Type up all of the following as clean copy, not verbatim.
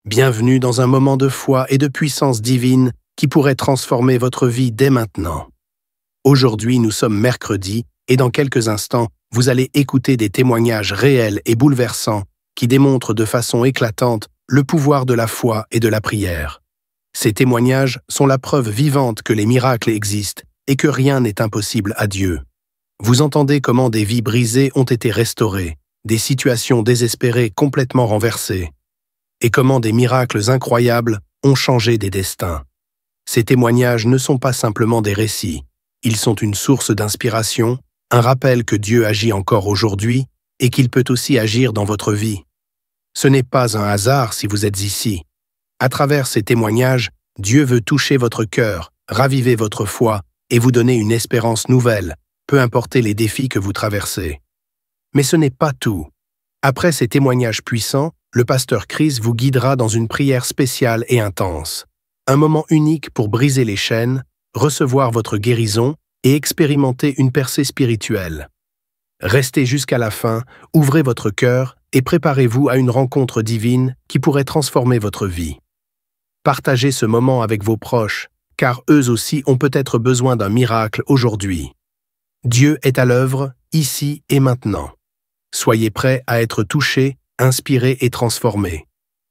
Bienvenue dans un moment de foi et de puissance divine qui pourrait transformer votre vie dès maintenant. Aujourd'hui, nous sommes mercredi et dans quelques instants, vous allez écouter des témoignages réels et bouleversants qui démontrent de façon éclatante le pouvoir de la foi et de la prière. Ces témoignages sont la preuve vivante que les miracles existent et que rien n'est impossible à Dieu. Vous entendez comment des vies brisées ont été restaurées, des situations désespérées complètement renversées, et comment des miracles incroyables ont changé des destins. Ces témoignages ne sont pas simplement des récits, ils sont une source d'inspiration, un rappel que Dieu agit encore aujourd'hui et qu'il peut aussi agir dans votre vie. Ce n'est pas un hasard si vous êtes ici. À travers ces témoignages, Dieu veut toucher votre cœur, raviver votre foi et vous donner une espérance nouvelle, peu importe les défis que vous traversez. Mais ce n'est pas tout. Après ces témoignages puissants, le pasteur Chris vous guidera dans une prière spéciale et intense. Un moment unique pour briser les chaînes, recevoir votre guérison et expérimenter une percée spirituelle. Restez jusqu'à la fin, ouvrez votre cœur et préparez-vous à une rencontre divine qui pourrait transformer votre vie. Partagez ce moment avec vos proches, car eux aussi ont peut-être besoin d'un miracle aujourd'hui. Dieu est à l'œuvre, ici et maintenant. Soyez prêts à être touchés, inspirés et transformés.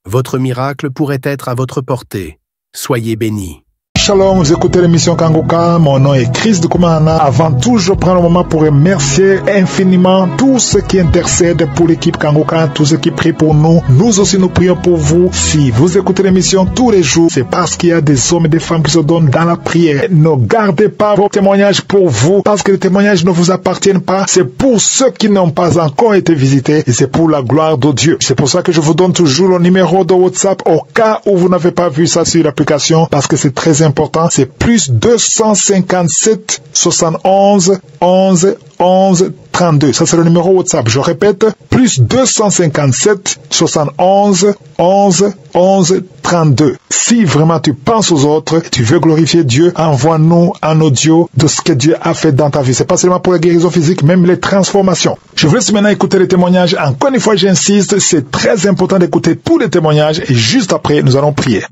Votre miracle pourrait être à votre portée. Soyez bénis. Shalom, vous écoutez l'émission Kanguka, mon nom est Chris de Koumana. Avant tout, je prends le moment pour remercier infiniment tous ceux qui intercèdent pour l'équipe Kanguka, tous ceux qui prient pour nous. Nous aussi, nous prions pour vous. Si vous écoutez l'émission tous les jours, c'est parce qu'il y a des hommes et des femmes qui se donnent dans la prière. Ne gardez pas vos témoignages pour vous, parce que les témoignages ne vous appartiennent pas. C'est pour ceux qui n'ont pas encore été visités et c'est pour la gloire de Dieu. C'est pour ça que je vous donne toujours le numéro de WhatsApp au cas où vous n'avez pas vu ça sur l'application, parce que c'est très important. C'est plus 257 71 11 11 32. Ça, c'est le numéro WhatsApp. Je répète, plus 257 71 11 11 32. Si vraiment tu penses aux autres, tu veux glorifier Dieu, envoie-nous un audio de ce que Dieu a fait dans ta vie. C'est pas seulement pour la guérison physique, même les transformations. Je vous laisse maintenant écouter les témoignages. Encore une fois, j'insiste, c'est très important d'écouter tous les témoignages et juste après, nous allons prier.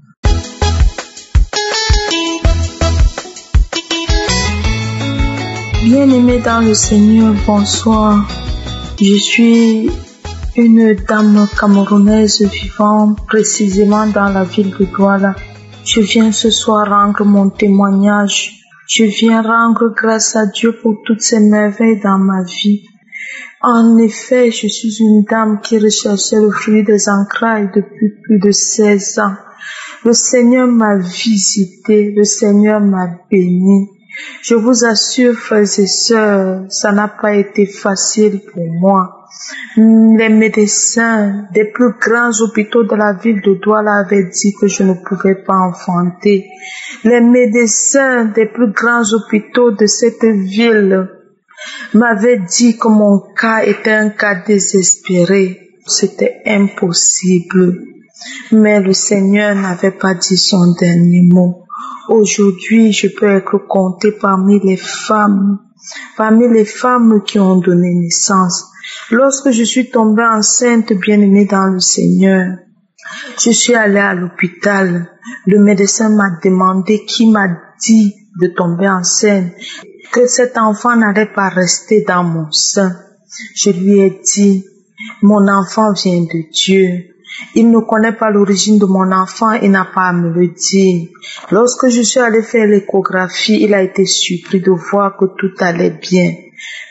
Bien-aimés dans le Seigneur, bonsoir. Je suis une dame camerounaise vivant précisément dans la ville de Douala. Je viens ce soir rendre mon témoignage. Je viens rendre grâce à Dieu pour toutes ces merveilles dans ma vie. En effet, je suis une dame qui recherchait le fruit des entrailles depuis plus de 16 ans. Le Seigneur m'a visité, le Seigneur m'a béni. Je vous assure, frères et sœurs, ça n'a pas été facile pour moi. Les médecins des plus grands hôpitaux de la ville de Douala avaient dit que je ne pouvais pas enfanter. Les médecins des plus grands hôpitaux de cette ville m'avaient dit que mon cas était un cas désespéré. C'était impossible. Mais le Seigneur n'avait pas dit son dernier mot. Aujourd'hui, je peux être comptée parmi les femmes qui ont donné naissance. Lorsque je suis tombée enceinte, bien-aimée dans le Seigneur, je suis allée à l'hôpital. Le médecin m'a demandé qui m'a dit de tomber enceinte, que cet enfant n'allait pas rester dans mon sein. Je lui ai dit, mon enfant vient de Dieu. Il ne connaît pas l'origine de mon enfant, il n'a pas à me le dire. Lorsque je suis allée faire l'échographie, il a été surpris de voir que tout allait bien.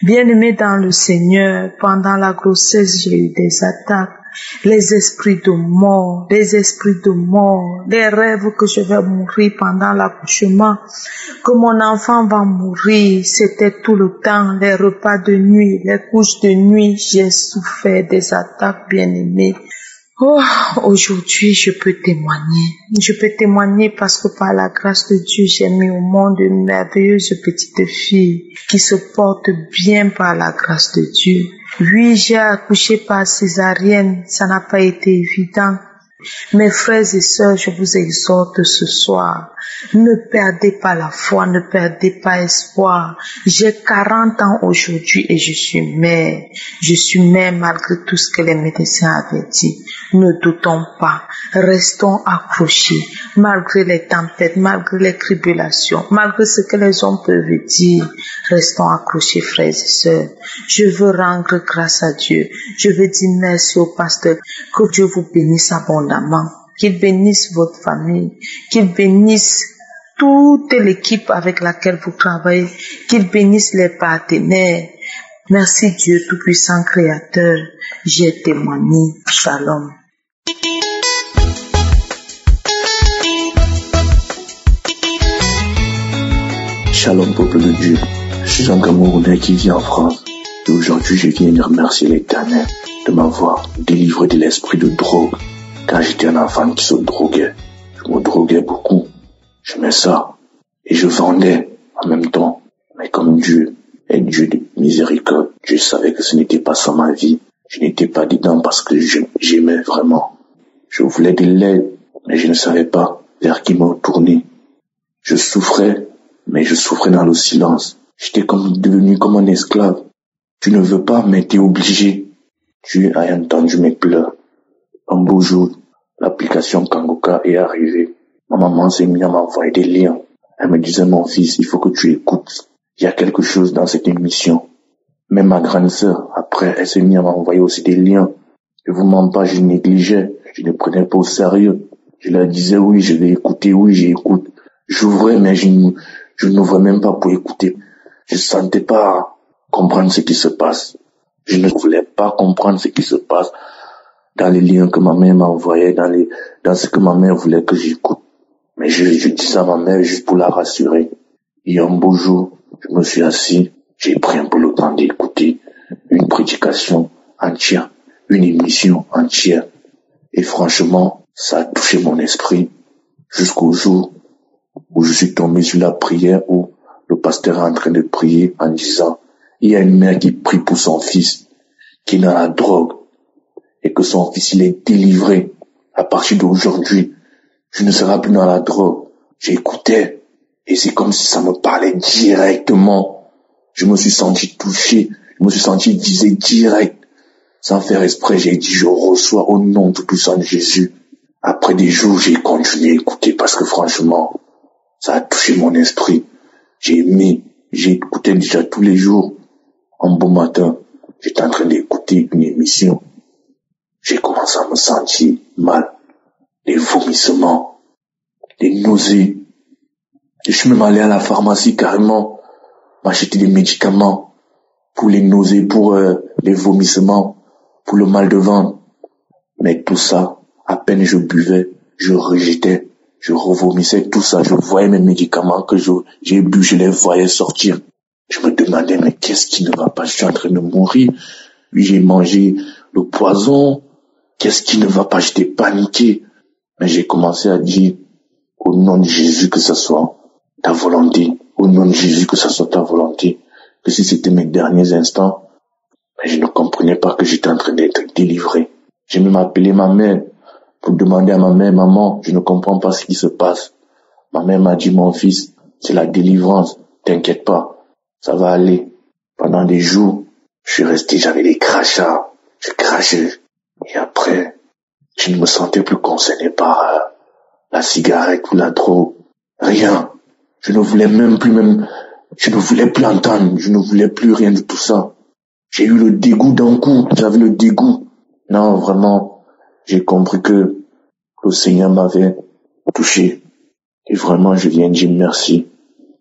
Bien-aimé dans le Seigneur, pendant la grossesse, j'ai eu des attaques. Les esprits de mort, les rêves que je vais mourir pendant l'accouchement, que mon enfant va mourir, c'était tout le temps, les repas de nuit, les couches de nuit, j'ai souffert des attaques, bien-aimé. Oh, aujourd'hui, je peux témoigner. Je peux témoigner parce que par la grâce de Dieu, j'ai mis au monde une merveilleuse petite fille qui se porte bien par la grâce de Dieu. Oui, j'ai accouché par césarienne, ça n'a pas été évident. Mes frères et sœurs, je vous exhorte ce soir, ne perdez pas la foi, ne perdez pas espoir. J'ai 40 ans aujourd'hui et je suis mère. Je suis mère malgré tout ce que les médecins avaient dit. Ne doutons pas, restons accrochés, malgré les tempêtes, malgré les tribulations, malgré ce que les hommes peuvent dire. Restons accrochés, frères et sœurs. Je veux rendre grâce à Dieu. Je veux dire merci au pasteur. Que Dieu vous bénisse abondamment. Qu'il bénisse votre famille. Qu'il bénisse toute l'équipe avec laquelle vous travaillez. Qu'il bénisse les partenaires. Merci Dieu Tout-Puissant Créateur. J'ai témoigné. Shalom. Shalom peuple de Dieu. Je suis un Camerounais qui vit en France. Et aujourd'hui, je viens de remercier l'Éternel de m'avoir délivré de l'esprit de drogue. Quand j'étais un enfant qui se droguait, je me droguais beaucoup. J'aimais ça. Et je vendais en même temps. Mais comme Dieu est Dieu de miséricorde, je savais que ce n'était pas ça ma vie. Je n'étais pas dedans parce que j'aimais vraiment. Je voulais de l'aide, mais je ne savais pas vers qui me tourner. Je souffrais, mais je souffrais dans le silence. J'étais devenu comme un esclave. Tu ne veux pas, mais t'es obligé. Dieu a entendu mes pleurs. Un beau jour, l'application Kangoka est arrivée. Ma maman s'est mise à m'envoyer des liens. Elle me disait, mon fils, il faut que tu écoutes. Il y a quelque chose dans cette émission. Même ma grande sœur, après, elle s'est mise à m'envoyer aussi des liens. Je vous mens pas, je négligeais. Je ne prenais pas au sérieux. Je leur disais, oui, je vais écouter, oui, j'écoute. J'ouvrais, mais je n'ouvrais même pas pour écouter. Je sentais pas comprendre ce qui se passe. Je ne voulais pas comprendre ce qui se passe dans les liens que ma mère m'envoyait, dans ce que ma mère voulait que j'écoute. Mais je disais à ma mère juste pour la rassurer. Et un beau jour, je me suis assis, j'ai pris un peu le temps d'écouter une prédication entière, une émission entière. Et franchement, ça a touché mon esprit jusqu'au jour où je suis tombé sur la prière où le pasteur est en train de prier en disant, il y a une mère qui prie pour son fils qui est dans la drogue et que son fils il est délivré. À partir d'aujourd'hui, je ne serai plus dans la drogue. J'écoutais et c'est comme si ça me parlait directement. Je me suis senti touché, je me suis senti visé direct. Sans faire exprès, j'ai dit, je reçois au nom tout puissant de Jésus. Après des jours, j'ai continué à écouter parce que franchement, ça a touché mon esprit. J'ai aimé, j'écoutais déjà tous les jours. Un beau matin, j'étais en train d'écouter une émission. J'ai commencé à me sentir mal. Des vomissements, des nausées. Je suis même allé à la pharmacie carrément m'acheter des médicaments pour les nausées, pour les vomissements, pour le mal de ventre. Mais tout ça, à peine je buvais, je rejetais, je revomissais tout ça. Je voyais mes médicaments que j'ai bu, je les voyais sortir. Je me demandais, mais qu'est-ce qui ne va pas? Je suis en train de mourir. Puis j'ai mangé le poison. Qu'est-ce qui ne va pas? J'étais paniqué. Mais j'ai commencé à dire, au nom de Jésus, que ce soit ta volonté. Au nom de Jésus, que ce soit ta volonté. Que si c'était mes derniers instants, mais je ne comprenais pas que j'étais en train d'être délivré. J'ai même appelé ma mère pour demander à ma mère, maman, je ne comprends pas ce qui se passe. Ma mère m'a dit, mon fils, c'est la délivrance. T'inquiète pas, ça va aller. Pendant des jours, je suis resté, j'avais des crachats. Je crachais. Et après, je ne me sentais plus concerné par la cigarette ou la drogue. Rien. Je ne voulais je ne voulais plus entendre. Je ne voulais plus rien de tout ça. J'ai eu le dégoût d'un coup. J'avais le dégoût. Non, vraiment, j'ai compris que le Seigneur m'avait touché. Et vraiment, je viens dire merci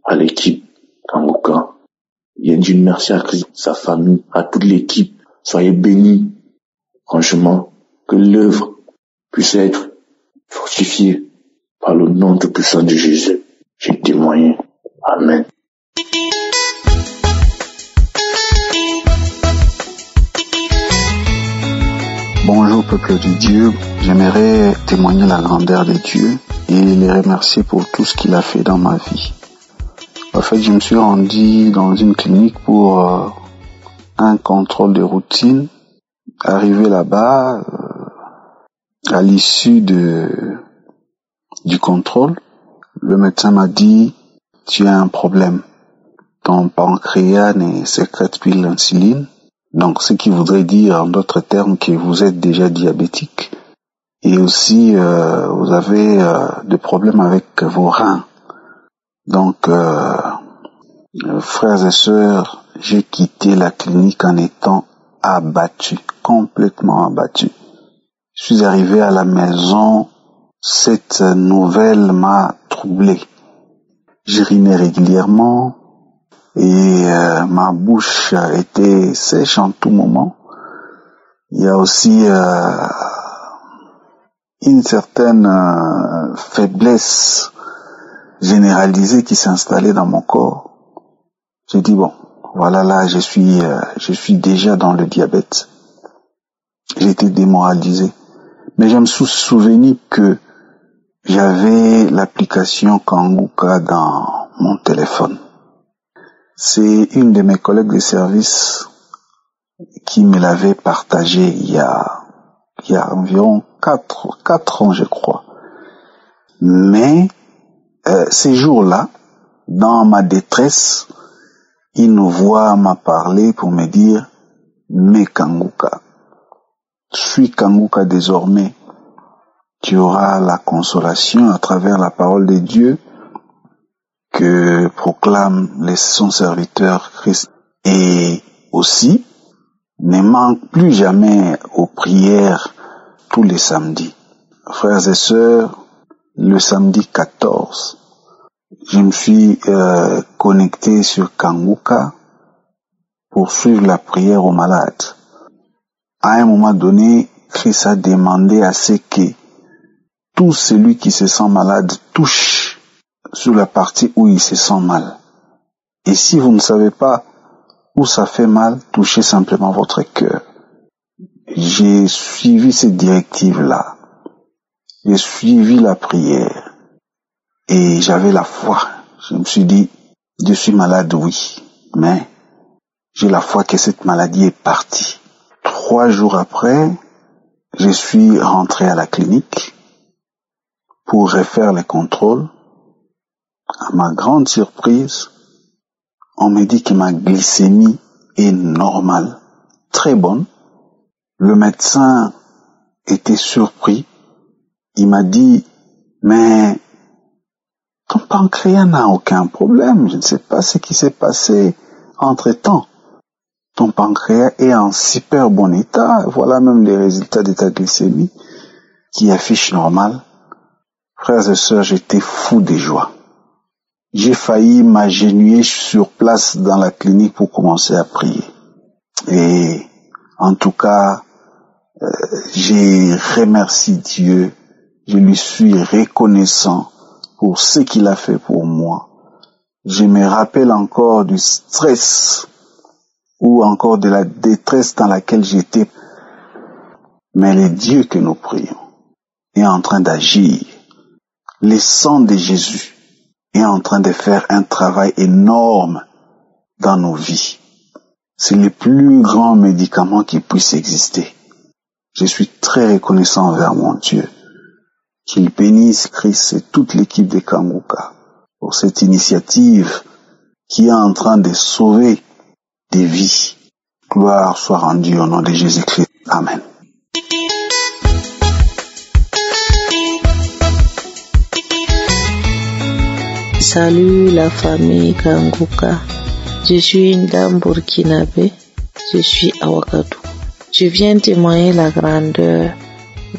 à l'équipe Kangoka. Je viens dire merci à Christ, sa famille, à toute l'équipe. Soyez bénis. Franchement, que l'œuvre puisse être fortifiée par le nom tout puissant de Jésus. J'ai témoigné. Amen. Bonjour peuple de Dieu, j'aimerais témoigner la grandeur de Dieu et les remercier pour tout ce qu'il a fait dans ma vie. En fait, je me suis rendu dans une clinique pour un contrôle de routine. Arrivé là-bas, À l'issue du contrôle, le médecin m'a dit, tu as un problème. Ton pancréas ne sécrète plus l'insuline. Donc, ce qui voudrait dire, en d'autres termes, que vous êtes déjà diabétique. Et aussi, vous avez des problèmes avec vos reins. Donc, frères et sœurs, j'ai quitté la clinique en étant abattu, complètement abattu. Je suis arrivé à la maison, cette nouvelle m'a troublé. J'urinais régulièrement et ma bouche était sèche en tout moment. Il y a aussi une certaine faiblesse généralisée qui s'installait dans mon corps. J'ai dit bon, voilà là, je suis déjà dans le diabète. J'étais démoralisé. Mais je me suis souvenu que j'avais l'application Kanguka dans mon téléphone. C'est une de mes collègues de service qui me l'avait partagé il y a environ 4 ans, je crois. Mais ces jours-là, dans ma détresse, une voix m'a parlé pour me dire « Mais Kanguka, suis Kanguka désormais, tu auras la consolation à travers la parole de Dieu que proclame son serviteur Christ. Et aussi, ne manque plus jamais aux prières tous les samedis. » Frères et sœurs, le samedi 14, je me suis connecté sur Kanguka pour suivre la prière aux malades. À un moment donné, Christ a demandé à ce que tout celui qui se sent malade touche sur la partie où il se sent mal. Et si vous ne savez pas où ça fait mal, touchez simplement votre cœur. J'ai suivi cette directive-là. J'ai suivi la prière. Et j'avais la foi. Je me suis dit, je suis malade, oui, mais j'ai la foi que cette maladie est partie. 3 jours après, je suis rentré à la clinique pour refaire les contrôles. À ma grande surprise, on me dit que ma glycémie est normale, très bonne. Le médecin était surpris. Il m'a dit, mais ton pancréas n'a aucun problème. Je ne sais pas ce qui s'est passé entre-temps. Ton pancréas est en super bon état. Voilà même les résultats de ta glycémie qui affichent normal. Frères et sœurs, j'étais fou de joie. J'ai failli m'agenouiller sur place dans la clinique pour commencer à prier. Et en tout cas, j'ai remercié Dieu. Je lui suis reconnaissant pour ce qu'il a fait pour moi. Je me rappelle encore du stress ou encore de la détresse dans laquelle j'étais. Mais le Dieu que nous prions est en train d'agir. Le sang de Jésus est en train de faire un travail énorme dans nos vies. C'est le plus grand médicament qui puisse exister. Je suis très reconnaissant envers mon Dieu. Qu'il bénisse Christ et toute l'équipe de Kanguka pour cette initiative qui est en train de sauver des vies. Gloire soit rendue au nom de Jésus-Christ. Amen. Salut la famille Kanguka. Je suis une dame burkinabé. Je suis à Ouagadougou. Je viens témoigner la grandeur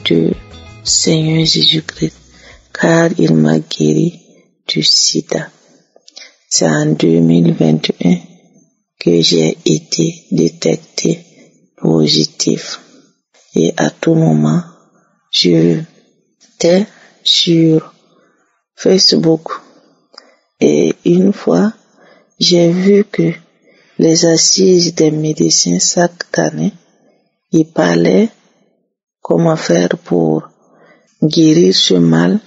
du Seigneur Jésus-Christ, car il m'a guéri du sida. C'est en 2021 que j'ai été détecté positif. Et à tout moment, j'étais sur Facebook. Et une fois, j'ai vu que les assises des médecins chaque année, ils parlaient comment faire pour guérir ce mal.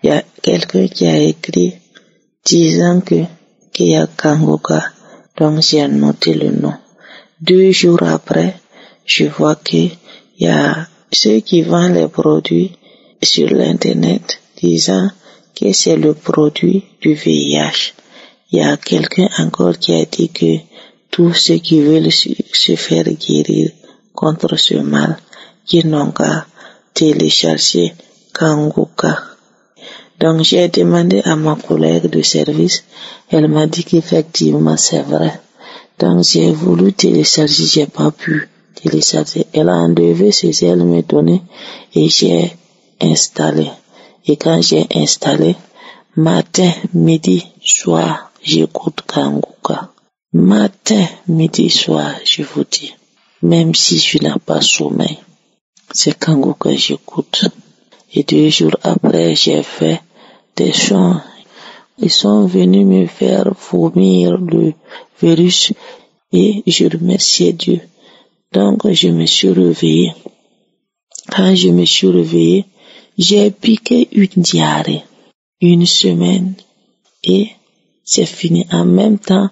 Il y a quelqu'un qui a écrit disant qu'il y a Kanguka. Donc j'ai noté le nom. 2 jours après, je vois qu'il y a ceux qui vendent les produits sur l'internet disant que c'est le produit du VIH. Il y a quelqu'un encore qui a dit que tous ceux qui veulent se faire guérir contre ce mal, qui n'ont qu'à télécharger Kanguka. Donc j'ai demandé à ma collègue de service, elle m'a dit qu'effectivement c'est vrai. Donc j'ai voulu télécharger, j'ai pas pu télécharger. Elle a enlevé ce qu'elle me donnait et j'ai installé. Et quand j'ai installé, matin, midi, soir, j'écoute Kanguka. Matin, midi, soir, je vous dis. Même si je n'ai pas sommeil, c'est Kanguka j'écoute. Et 2 jours après, j'ai fait des chants. Ils sont venus me faire vomir le virus et je remerciais Dieu. Donc, je me suis réveillée. Quand je me suis réveillée, j'ai piqué une diarrhée. 1 semaine et c'est fini. En même temps,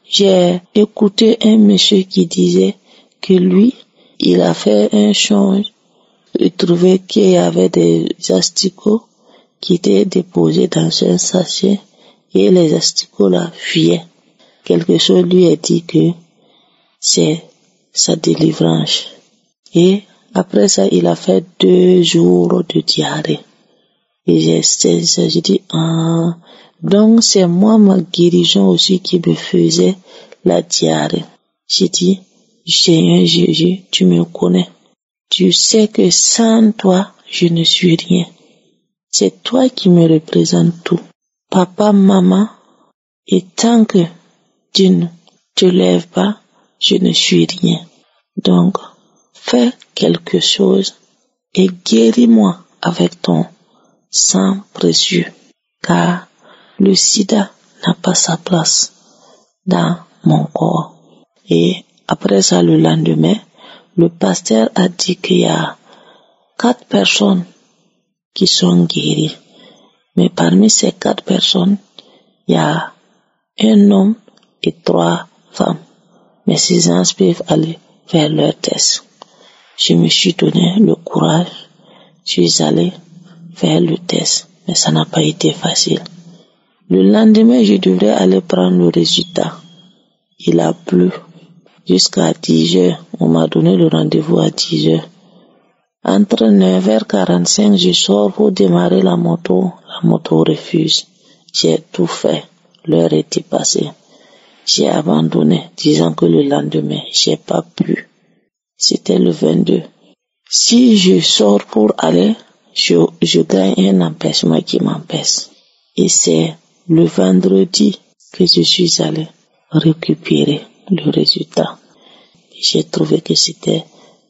j'ai écouté un monsieur qui disait que lui, il a fait un change. Il trouvait qu'il y avait des asticots qui étaient déposés dans un sachet et les asticots là fuyaient. Quelque chose lui a dit que c'est sa délivrance. Et après ça, il a fait 2 jours de diarrhée. Et j'ai dit, donc c'est moi ma guérison aussi qui me faisait la diarrhée. J'ai dit, Seigneur Jésus, tu me connais. Tu sais que sans toi, je ne suis rien. C'est toi qui me représente tout. Papa, maman, et tant que tu ne te lèves pas, je ne suis rien. Donc, fais quelque chose et guéris-moi avec ton sang précieux, car le sida n'a pas sa place dans mon corps. Et après ça, le lendemain, le pasteur a dit qu'il y a 4 personnes qui sont guéries. Mais parmi ces 4 personnes, il y a un homme et 3 femmes. Mais ces gens peuvent aller faire leur test. Je me suis donné le courage. Je suis allé faire le test. Mais ça n'a pas été facile. Le lendemain, je devrais aller prendre le résultat. Il a plu. Jusqu'à 10h, on m'a donné le rendez-vous à 10h. Entre 9h45, je sors pour démarrer la moto. La moto refuse. J'ai tout fait. L'heure était passée. J'ai abandonné, disant que le lendemain, j'ai pas pu. C'était le 22. Si je sors pour aller, je gagne un empêchement qui m'empêche. Et c'est le vendredi que je suis allé récupérer le résultat. J'ai trouvé que c'était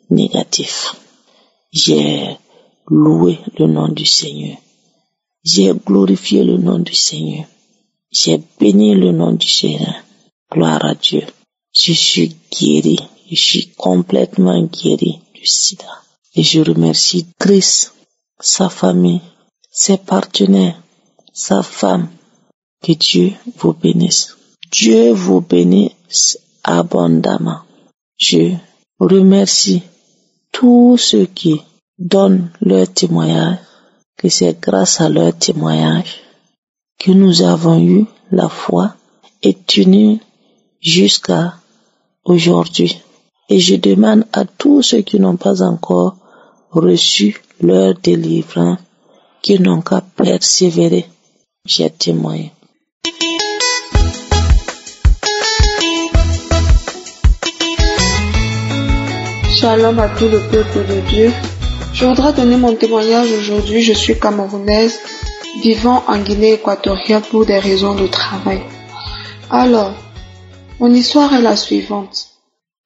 négatif. J'ai loué le nom du Seigneur. J'ai glorifié le nom du Seigneur. J'ai béni le nom du Seigneur. Gloire à Dieu. Je suis guéri. Je suis complètement guéri du sida. Et je remercie Christ, sa famille, ses partenaires, sa femme. Que Dieu vous bénisse. Dieu vous bénisse abondamment. Je remercie tous ceux qui donnent leur témoignage, que c'est grâce à leur témoignage que nous avons eu la foi et tenu jusqu'à aujourd'hui. Et je demande à tous ceux qui n'ont pas encore reçu leur délivrance, qui n'ont qu'à persévérer. J'ai témoigné. Shalom à tout le peuple de Dieu. Je voudrais donner mon témoignage aujourd'hui. Je suis camerounaise, vivant en Guinée équatoriale pour des raisons de travail. Alors, mon histoire est la suivante.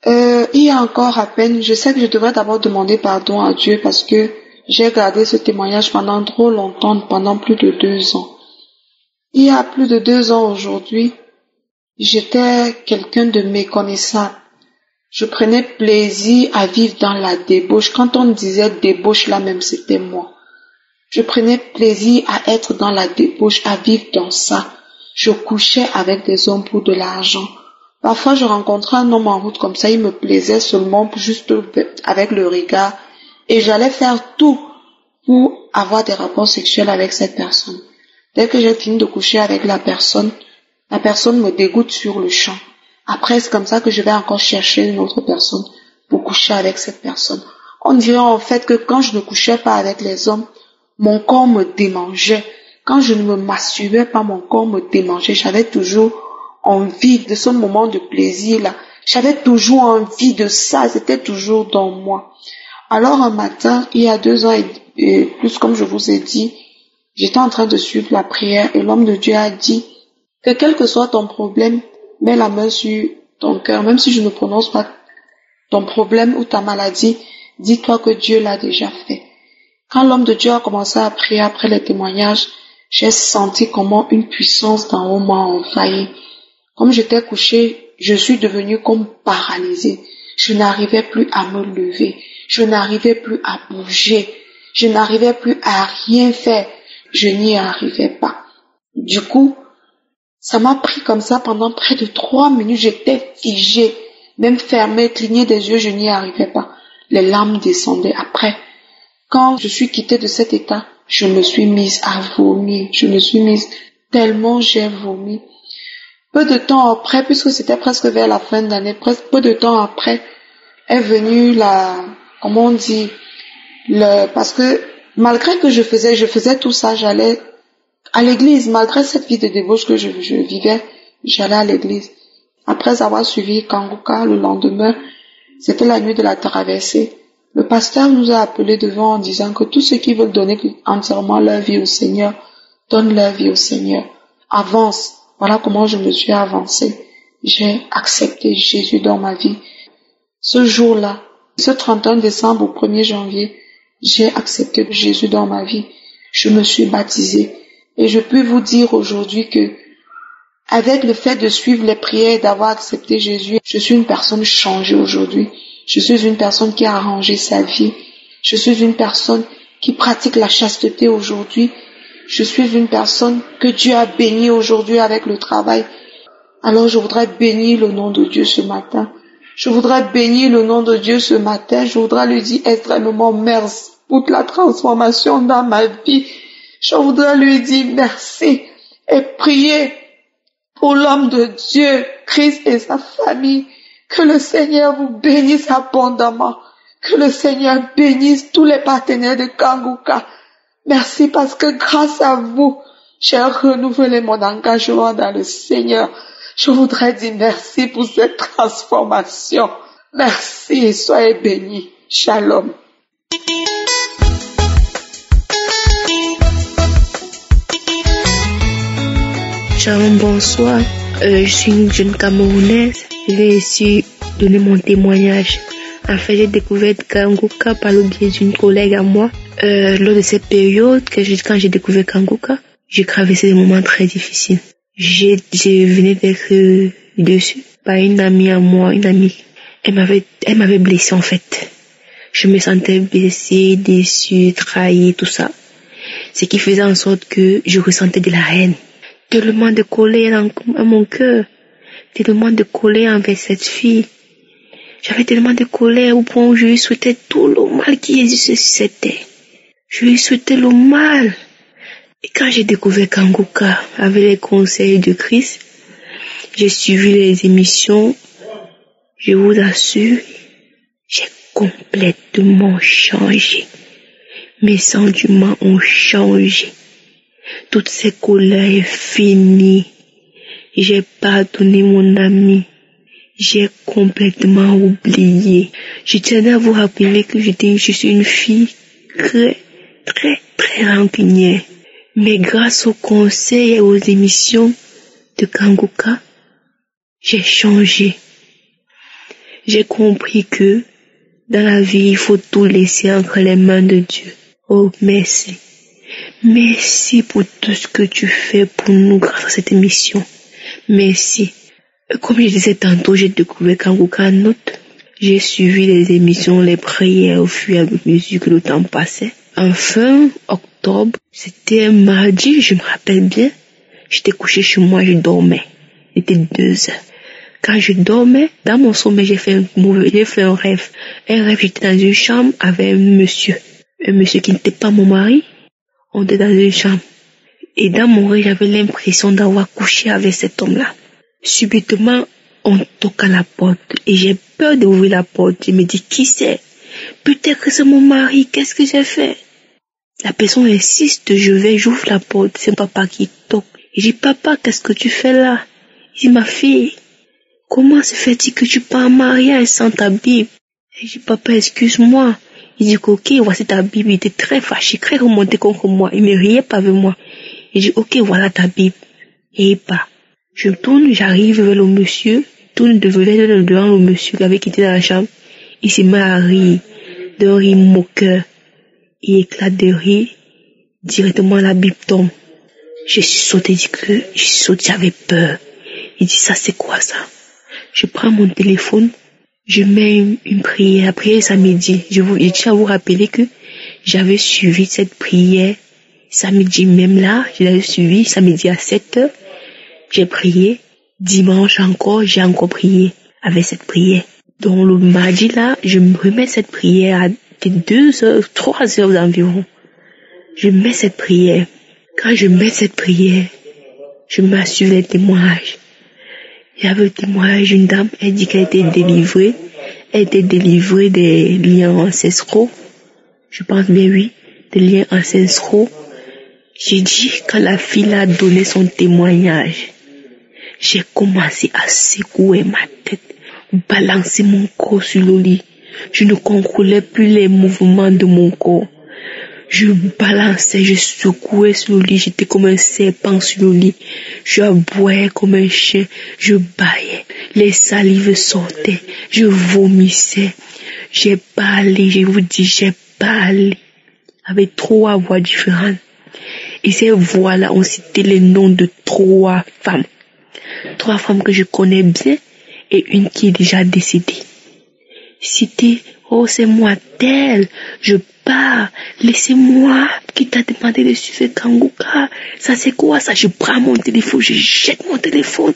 Il y a encore à peine, je sais que je devrais d'abord demander pardon à Dieu parce que j'ai gardé ce témoignage pendant trop longtemps, pendant plus de 2 ans. Il y a plus de 2 ans aujourd'hui, j'étais quelqu'un de méconnaissable. Je prenais plaisir à vivre dans la débauche. Quand on disait débauche, là même, c'était moi. Je prenais plaisir à être dans la débauche, à vivre dans ça. Je couchais avec des hommes pour de l'argent. Parfois, je rencontrais un homme en route comme ça, il me plaisait seulement juste avec le regard. et j'allais faire tout pour avoir des rapports sexuels avec cette personne. Dès que j'ai fini de coucher avec la personne me dégoûte sur le champ. Après, c'est comme ça que je vais encore chercher une autre personne pour coucher avec cette personne. On dirait en fait que quand je ne couchais pas avec les hommes, mon corps me démangeait. Quand je ne me masturbais pas, mon corps me démangeait. J'avais toujours envie de ce moment de plaisir-là. J'avais toujours envie de ça. C'était toujours dans moi. Alors un matin, il y a 2 ans et plus, comme je vous ai dit, j'étais en train de suivre la prière et l'homme de Dieu a dit que quel que soit ton problème, mets la main sur ton cœur. Même si je ne prononce pas ton problème ou ta maladie, dis-toi que Dieu l'a déjà fait. Quand l'homme de Dieu a commencé à prier après les témoignages, j'ai senti comment une puissance d'en haut m'a envahi. Comme j'étais couchée, je suis devenue comme paralysée. Je n'arrivais plus à me lever. Je n'arrivais plus à bouger. Je n'arrivais plus à rien faire. Je n'y arrivais pas. Du coup, ça m'a pris comme ça pendant près de 3 minutes. J'étais figée. Même fermée, cligner des yeux, je n'y arrivais pas. Les larmes descendaient. Après, quand je suis quittée de cet état, je me suis mise à vomir. Je me suis mise tellement j'ai vomi. Peu de temps après, puisque c'était presque vers la fin de l'année, peu de temps après, est venue parce que malgré que je faisais tout ça, j'allais à l'église, malgré cette vie de débauche que je vivais, j'allais à l'église. Après avoir suivi Kanguka, le lendemain, c'était la nuit de la traversée. Le pasteur nous a appelés devant en disant que tous ceux qui veulent donner entièrement leur vie au Seigneur, donnent leur vie au Seigneur. Avance. Voilà comment je me suis avancée. J'ai accepté Jésus dans ma vie. Ce jour-là, ce 31 décembre au 1er janvier, j'ai accepté Jésus dans ma vie. Je me suis baptisée. Et je peux vous dire aujourd'hui que, avec le fait de suivre les prières et d'avoir accepté Jésus, je suis une personne changée aujourd'hui. Je suis une personne qui a arrangé sa vie. Je suis une personne qui pratique la chasteté aujourd'hui. Je suis une personne que Dieu a bénie aujourd'hui avec le travail. Alors je voudrais bénir le nom de Dieu ce matin. Je voudrais bénir le nom de Dieu ce matin. Je voudrais lui dire extrêmement merci pour la transformation dans ma vie. Je voudrais lui dire merci et prier pour l'homme de Dieu, Christ et sa famille. Que le Seigneur vous bénisse abondamment. Que le Seigneur bénisse tous les partenaires de Kanguka. Merci parce que grâce à vous, j'ai renouvelé mon engagement dans le Seigneur. Je voudrais dire merci pour cette transformation. Merci et soyez bénis. Shalom. Shalom, bonsoir. Je suis une jeune Camerounaise. Je vais ici donner mon témoignage. En fait, j'ai découvert Kanguka par le biais d'une collègue à moi. Lors de cette période, quand j'ai découvert Kanguka, j'ai traversé des moments très difficiles. Je venais d'être dessus par une amie à moi, une amie. Elle m'avait blessée en fait. Je me sentais blessée, déçue, trahie, tout ça. Ce qui faisait en sorte que je ressentais de la haine. Tellement de colère à mon cœur. Tellement de colère envers cette fille. J'avais tellement de colère au point où je lui souhaitais tout le mal qui existait sur cette terre. Je lui souhaitais le mal. Et quand j'ai découvert Kanguka avec les conseils de Christ, j'ai suivi les émissions. Je vous assure, j'ai complètement changé. Mes sentiments ont changé. Toutes ces colères est finies. J'ai pardonné mon ami. J'ai complètement oublié. Je tenais à vous rappeler que je suis une fille très rancunière. Mais grâce aux conseils et aux émissions de Kanguka, j'ai changé. J'ai compris que dans la vie, il faut tout laisser entre les mains de Dieu. Oh, merci. Merci pour tout ce que tu fais pour nous grâce à cette émission. Merci. Comme je disais tantôt, j'ai découvert Kanguka en août. J'ai suivi les émissions, les prières au fur et à mesure que le temps passait. En fin octobre, c'était un mardi, je me rappelle bien. J'étais couché chez moi, je dormais. Il était 2 heures. Quand je dormais, dans mon sommeil, j'ai fait un rêve. Un rêve, j'étais dans une chambre avec un monsieur qui n'était pas mon mari. On était dans une chambre. Et dans mon rêve, j'avais l'impression d'avoir couché avec cet homme-là. Subitement, on toque à la porte et j'ai peur d'ouvrir la porte. Je me dis, qui c'est? Peut-être que c'est mon mari, qu'est-ce que j'ai fait? La personne insiste, j'ouvre la porte, c'est papa qui toque. Je dis, papa, qu'est-ce que tu fais là? Il dit, ma fille, comment se fait-il que tu pars en mariage sans ta Bible? Et je dis, papa, excuse-moi. Il dit, ok, voici ta Bible. Il était très fâché, très remonté contre moi. Il ne riait pas avec moi. Il dit, ok, voilà ta Bible. Et il part. Je tourne, j'arrive vers le monsieur, tourne devant le monsieur avec qui était dans la chambre. Il se met à rire, d'un rire moqueur. Il éclate de rire. Directement, la Bible tombe. Je suis sauté, j'avais peur. Il dit, ça c'est quoi ça? Je prends mon téléphone, je mets une prière. La prière samedi. Je tiens à vous rappeler que j'avais suivi cette prière samedi même là. Je l'avais suivi samedi à 7h. J'ai prié. Dimanche encore, j'ai encore prié avec cette prière. Donc le mardi là, je me remets cette prière à 2h, 3h environ. Je mets cette prière. Quand je mets cette prière, je m'assure les témoignages. Il y avait le témoignage d'une dame, elle dit qu'elle était délivrée. Elle était délivrée des liens ancestraux. Je pense bien oui, des liens ancestraux. J'ai dit, quand la fille a donné son témoignage, j'ai commencé à secouer ma tête, balancer mon corps sur le lit. Je ne contrôlais plus les mouvements de mon corps. Je balançais, je secouais sur le lit, j'étais comme un serpent sur le lit. Je aboyais comme un chien, je bâillais. Les salives sortaient, je vomissais. J'ai parlé, je vous dis, j'ai parlé avec 3 voix différentes. Et ces voix-là ont cité les noms de 3 femmes. 3 femmes que je connais bien et une qui est déjà décédée. Cité, oh c'est moi telle, je pars, laissez-moi, qui t'a demandé de suivre Kanguka, ça c'est quoi ça? Je prends mon téléphone, je jette mon téléphone,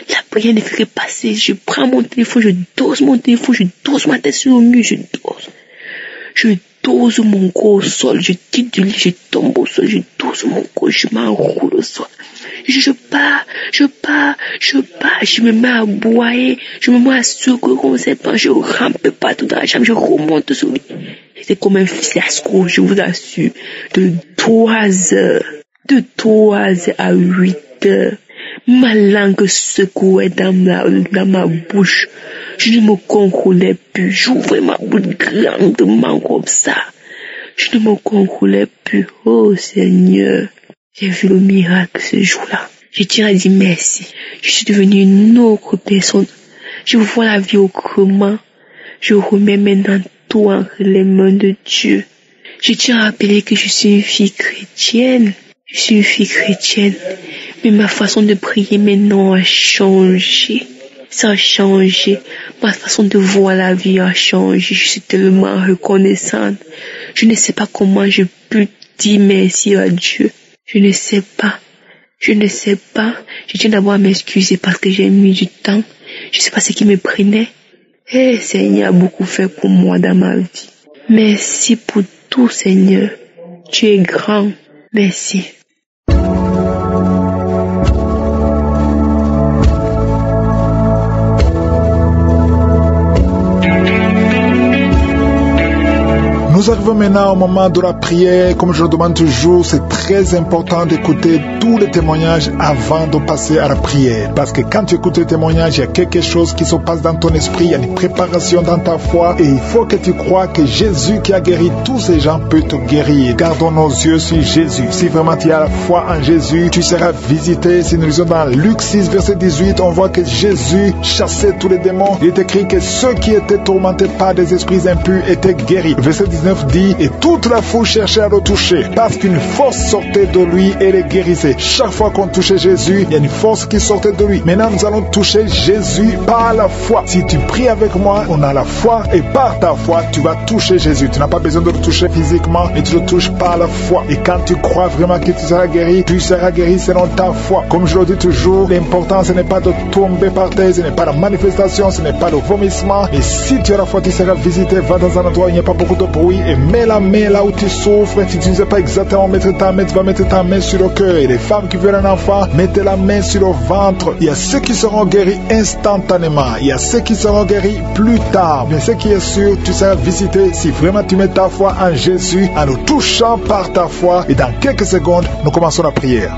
la prière ne fait que passer, je prends mon téléphone, je dose mon téléphone, je dose ma tête sur le mur, je dose mon corps au sol, je quitte du lit, je tombe au sol, je dose mon corps, je m'enroule au sol. Je pars, je me mets à aboyer, je me mets à secouer comme ça, je rampe partout dans la chambre, je remonte sur lui. C'était comme un fiasco, je vous assure, de 3 heures à 8 heures. Ma langue secouait dans ma bouche. Je ne me contrôlais plus, j'ouvrais ma bouche grandement comme ça. Je ne me contrôlais plus, oh Seigneur. J'ai vu le miracle ce jour-là. Je tiens à dire merci. Je suis devenue une autre personne. Je vois la vie autrement. Je remets maintenant tout entre les mains de Dieu. Je tiens à rappeler que je suis une fille chrétienne. Je suis une fille chrétienne. Mais ma façon de prier maintenant a changé. Ça a changé. Ma façon de voir la vie a changé. Je suis tellement reconnaissante. Je ne sais pas comment je peux dire merci à Dieu. Je ne sais pas. Je tiens d'abord à m'excuser parce que j'ai mis du temps. Je ne sais pas ce qui me prenait. Seigneur a beaucoup fait pour moi dans ma vie. Merci pour tout, Seigneur. Tu es grand. Merci. Nous arrivons maintenant au moment de la prière. Comme je le demande toujours, c'est très important d'écouter tous les témoignages avant de passer à la prière. Parce que quand tu écoutes les témoignages, il y a quelque chose qui se passe dans ton esprit, il y a une préparation dans ta foi. Et il faut que tu crois que Jésus qui a guéri tous ces gens peut te guérir. Gardons nos yeux sur Jésus. Si vraiment tu as la foi en Jésus, tu seras visité. Si nous lisons dans Luc 6, verset 18, on voit que Jésus chassait tous les démons. Il est écrit que ceux qui étaient tourmentés par des esprits impurs étaient guéris. Verset 19 9 dit, et toute la foule cherchait à le toucher, parce qu'une force sortait de lui et les guérissait. Chaque fois qu'on touchait Jésus, il y a une force qui sortait de lui. Maintenant, nous allons toucher Jésus par la foi. Si tu pries avec moi, on a la foi, et par ta foi, tu vas toucher Jésus. Tu n'as pas besoin de le toucher physiquement, mais tu le touches par la foi. Et quand tu crois vraiment que tu seras guéri selon ta foi. Comme je le dis toujours, l'important, ce n'est pas de tomber par terre, ce n'est pas la manifestation, ce n'est pas le vomissement. Et si tu as la foi, tu seras visité. Va dans un endroit où il n'y a pas beaucoup de bruit et mets la main là où tu souffres. Si tu ne sais pas exactement mettre ta main, tu vas mettre ta main sur le cœur. Et les femmes qui veulent un enfant, mettez la main sur le ventre. Il y a ceux qui seront guéris instantanément. Il y a ceux qui seront guéris plus tard. Mais ce qui est sûr, tu seras visité si vraiment tu mets ta foi en Jésus, en nous touchant par ta foi. Et dans quelques secondes, nous commençons la prière.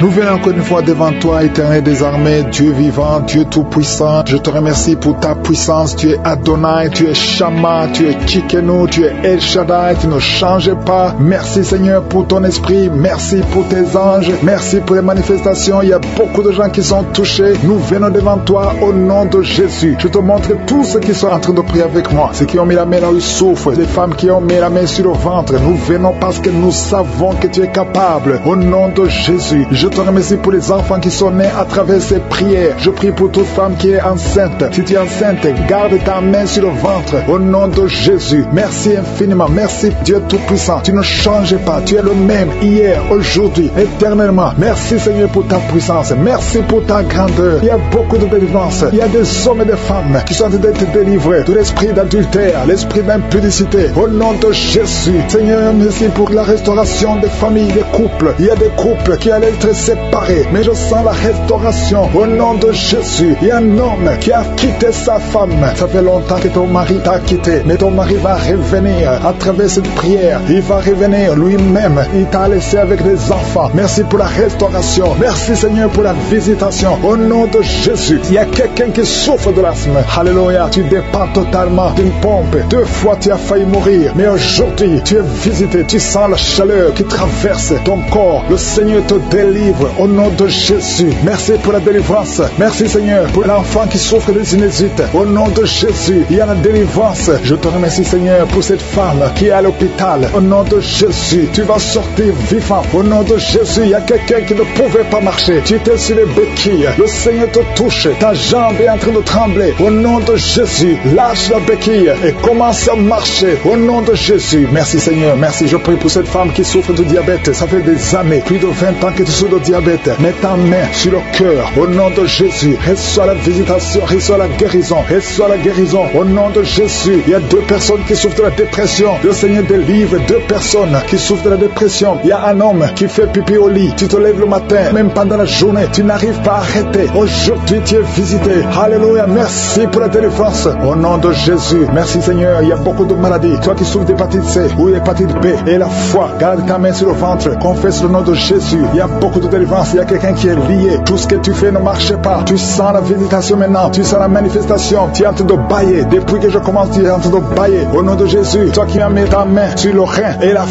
Nous venons encore une fois devant toi, Éternel des armées, Dieu vivant, Dieu tout-puissant. Je te remercie pour ta puissance. Tu es Adonai, tu es Shama, tu es Tsidkenu, tu es El Shaddai, tu ne changes pas. Merci Seigneur pour ton esprit, merci pour tes anges, merci pour les manifestations. Il y a beaucoup de gens qui sont touchés. Nous venons devant toi au nom de Jésus. Je te montre tous ceux qui sont en train de prier avec moi, ceux qui ont mis la main là où ils souffrent, les femmes qui ont mis la main sur le ventre. Nous venons parce que nous savons que tu es capable. Au nom de Jésus, je te remercie pour les enfants qui sont nés à travers ces prières. Je prie pour toute femme qui est enceinte. Si tu es enceinte, garde ta main sur le ventre. Au nom de Jésus, merci infiniment. Merci Dieu Tout-Puissant. Tu ne changes pas. Tu es le même hier, aujourd'hui, éternellement. Merci Seigneur pour ta puissance. Merci pour ta grandeur. Il y a beaucoup de délivrance. Il y a des hommes et des femmes qui sont en train d'être délivrés de l'esprit d'adultère, l'esprit d'impudicité. Au nom de Jésus, Seigneur, merci pour la restauration des familles, des couples. Il y a des couples qui allaient être séparés, mais je sens la restauration. Au nom de Jésus, il y a un homme qui a quitté sa femme. Ça fait longtemps que ton mari t'a quitté, mais ton mari va revenir à travers cette prière. Il va revenir lui-même. Il t'a laissé avec des enfants. Merci pour la restauration. Merci Seigneur pour la visitation. Au nom de Jésus, il y a quelqu'un qui souffre de l'asthme. Alléluia, tu dépends totalement d'une pompe. 2 fois tu as failli mourir, mais aujourd'hui tu es visité. Tu sens la chaleur qui traverse ton corps. Le Seigneur te délivre au nom de Jésus. Merci pour la délivrance. Merci Seigneur pour l'enfant qui souffre de sinusite. Au nom de Jésus, il y a la délivrance. Je te remercie Seigneur pour cette femme qui est à l'hôpital. Au nom de Jésus, tu vas sortir vivant. Au nom de Jésus, il y a quelqu'un qui ne pouvait pas marcher. Tu étais sur les béquilles. Le Seigneur te touche. Ta jambe est en train de trembler. Au nom de Jésus, lâche la béquille et commence à marcher. Au nom de Jésus, merci Seigneur. Merci. Je prie pour cette femme qui souffre de diabète. Ça fait des années, plus de 20 ans que tu souffres de diabète. Mets ta main sur le cœur. Au nom de Jésus, reçois la visitation, reçois la guérison, reçois la guérison. Au nom de Jésus, il y a 2 personnes qui souffrent de la dépression. Le Seigneur délivre 2 personnes qui souffrent de la dépression. Il y a un homme qui fait pipi au lit. Tu te lèves le matin, même pendant la journée, tu n'arrives pas à arrêter. Aujourd'hui, tu es visité. Alléluia, merci pour la délivrance. Au nom de Jésus, merci Seigneur. Il y a beaucoup de maladies. Toi qui souffres d'hépatite C ou d'hépatite B et la foi, garde ta main sur le ventre. Confesse le nom de Jésus. Il y a beaucoup de délivrance. Il y a quelqu'un qui est lié. Tout ce que tu fais ne marche pas. Tu sens la visitation maintenant. Tu sens la manifestation. Tu es en train de bailler. Depuis que je commence, tu es en train de bailler. Au nom de Jésus, toi qui as mis ta main sur le rein et la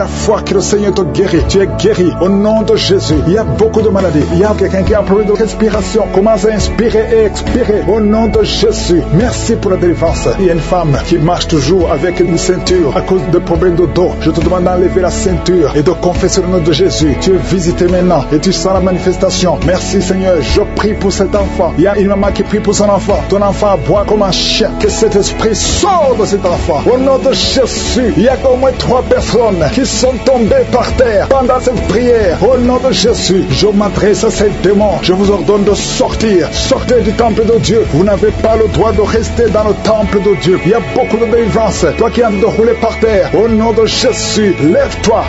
foi que le Seigneur te guérit. Tu es guéri. Au nom de Jésus, il y a beaucoup de maladies. Il y a quelqu'un qui a un problème de respiration. Commence à inspirer et expirer. Au nom de Jésus, merci pour la délivrance. Il y a une femme qui marche toujours avec une ceinture à cause de problèmes de dos. Je te demande d'enlever la ceinture et de confesser le nom de Jésus. Tu es visité maintenant et tu sens la manifestation. Merci Seigneur. Je prie pour cet enfant. Il y a une maman qui prie pour son enfant. Ton enfant aboie comme un chien. Que cet esprit sorte de cet enfant. Au nom de Jésus, il y a au moins 3 personnes qui sont tombées par terre pendant cette prière. Au nom de Jésus, je m'adresse à ces démons. Je vous ordonne de sortir. Sortez du temple de Dieu. Vous n'avez pas le droit de rester dans le temple de Dieu. Il y a beaucoup de délivrance. Toi qui es en train de rouler par terre, au nom de Jésus, lève-toi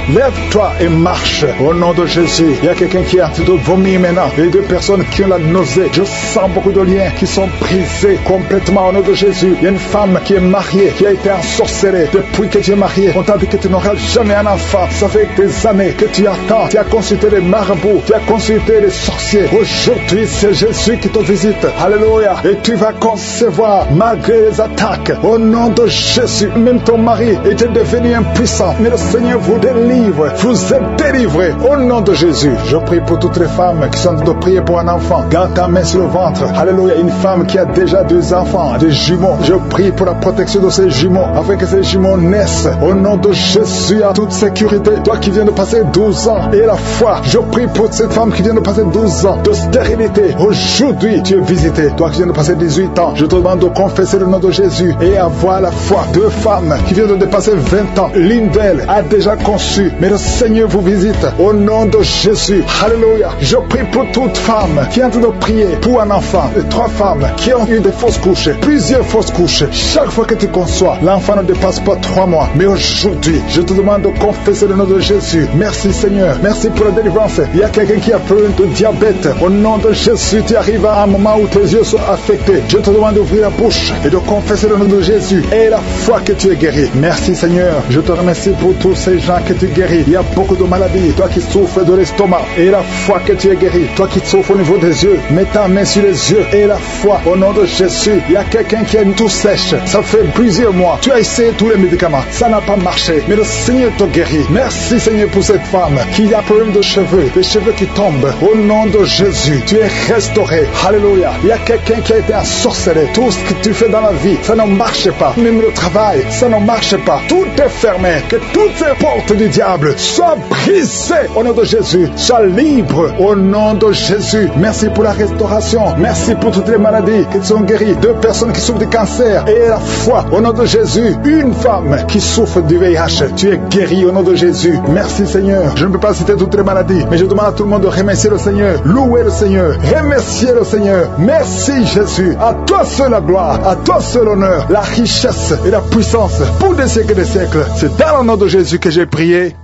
et marche. Au nom de Jésus, il y a quelqu'un qui est en train de vomir maintenant. Et 2 personnes qui ont la nausée. Je sens beaucoup de liens qui sont brisés complètement au nom de Jésus. Il y a une femme qui est mariée, qui a été ensorcelée. Depuis que tu es mariée, on t'a dit que tu n'auras jamais un enfant. Ça fait des années que tu attends. Tu as consulté les marabouts, tu as consulté les sorciers. Aujourd'hui, c'est Jésus qui te visite. Alléluia. Et tu vas concevoir malgré les attaques. Au nom de Jésus, même ton mari était devenu impuissant. Mais le Seigneur vous délivre. Vous êtes délivré. Au nom de Jésus. Jésus, je prie pour toutes les femmes qui sont en train de prier pour un enfant. Garde ta main sur le ventre. Alléluia. Une femme qui a déjà 2 enfants, des jumeaux. Je prie pour la protection de ces jumeaux, afin que ces jumeaux naissent. Au nom de Jésus, à toute sécurité. Toi qui viens de passer 12 ans et la foi, je prie pour cette femme qui vient de passer 12 ans de stérilité. Aujourd'hui, tu es visité. Toi qui viens de passer 18 ans, je te demande de confesser le nom de Jésus et avoir la foi. 2 femmes qui viennent de dépasser 20 ans. L'une d'elles a déjà conçu, mais le Seigneur vous visite. Au nom de Jésus. Alléluia. Je prie pour toute femme qui est en train de prier pour un enfant. Et 3 femmes qui ont eu des fausses couches, plusieurs fausses couches. Chaque fois que tu conçois, l'enfant ne dépasse pas 3 mois. Mais aujourd'hui, je te demande de confesser le nom de Jésus. Merci Seigneur. Merci pour la délivrance. Il y a quelqu'un qui a problème de diabète. Au nom de Jésus, tu arrives à un moment où tes yeux sont affectés. Je te demande d'ouvrir la bouche et de confesser le nom de Jésus. Et la foi que tu es guéri. Merci Seigneur. Je te remercie pour tous ces gens que tu guéris. Il y a beaucoup de maladies. Toi qui souffres de l'estomac. Et la foi que tu es guéri. Toi qui souffres au niveau des yeux. Mets ta main sur les yeux. Et la foi. Au nom de Jésus. Il y a quelqu'un qui a une toux sèche. Ça fait plusieurs mois. Tu as essayé tous les médicaments. Ça n'a pas marché. Mais le Seigneur te guérit. Merci Seigneur pour cette femme qui a problème de cheveux. Les cheveux qui tombent. Au nom de Jésus. Tu es restauré. Alléluia. Il y a quelqu'un qui a été ensorcelé. Tout ce que tu fais dans la vie, ça ne marche pas. Même le travail, ça ne marche pas. Tout est fermé. Que toutes ces portes du diable soient brisées. Au nom de Jésus. Sois libre. Au nom de Jésus. Merci pour la restauration. Merci pour toutes les maladies qui sont guéries. 2 personnes qui souffrent du cancer. Et la foi. Au nom de Jésus. Une femme qui souffre du VIH. Tu es guéri au nom de Jésus. Merci Seigneur. Je ne peux pas citer toutes les maladies, mais je demande à tout le monde de remercier le Seigneur. Louer le Seigneur. Remercier le Seigneur. Merci Jésus. À toi seul la gloire. À toi seul l'honneur. La richesse et la puissance pour des siècles et des siècles. C'est dans le nom de Jésus que j'ai prié.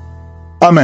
Amen.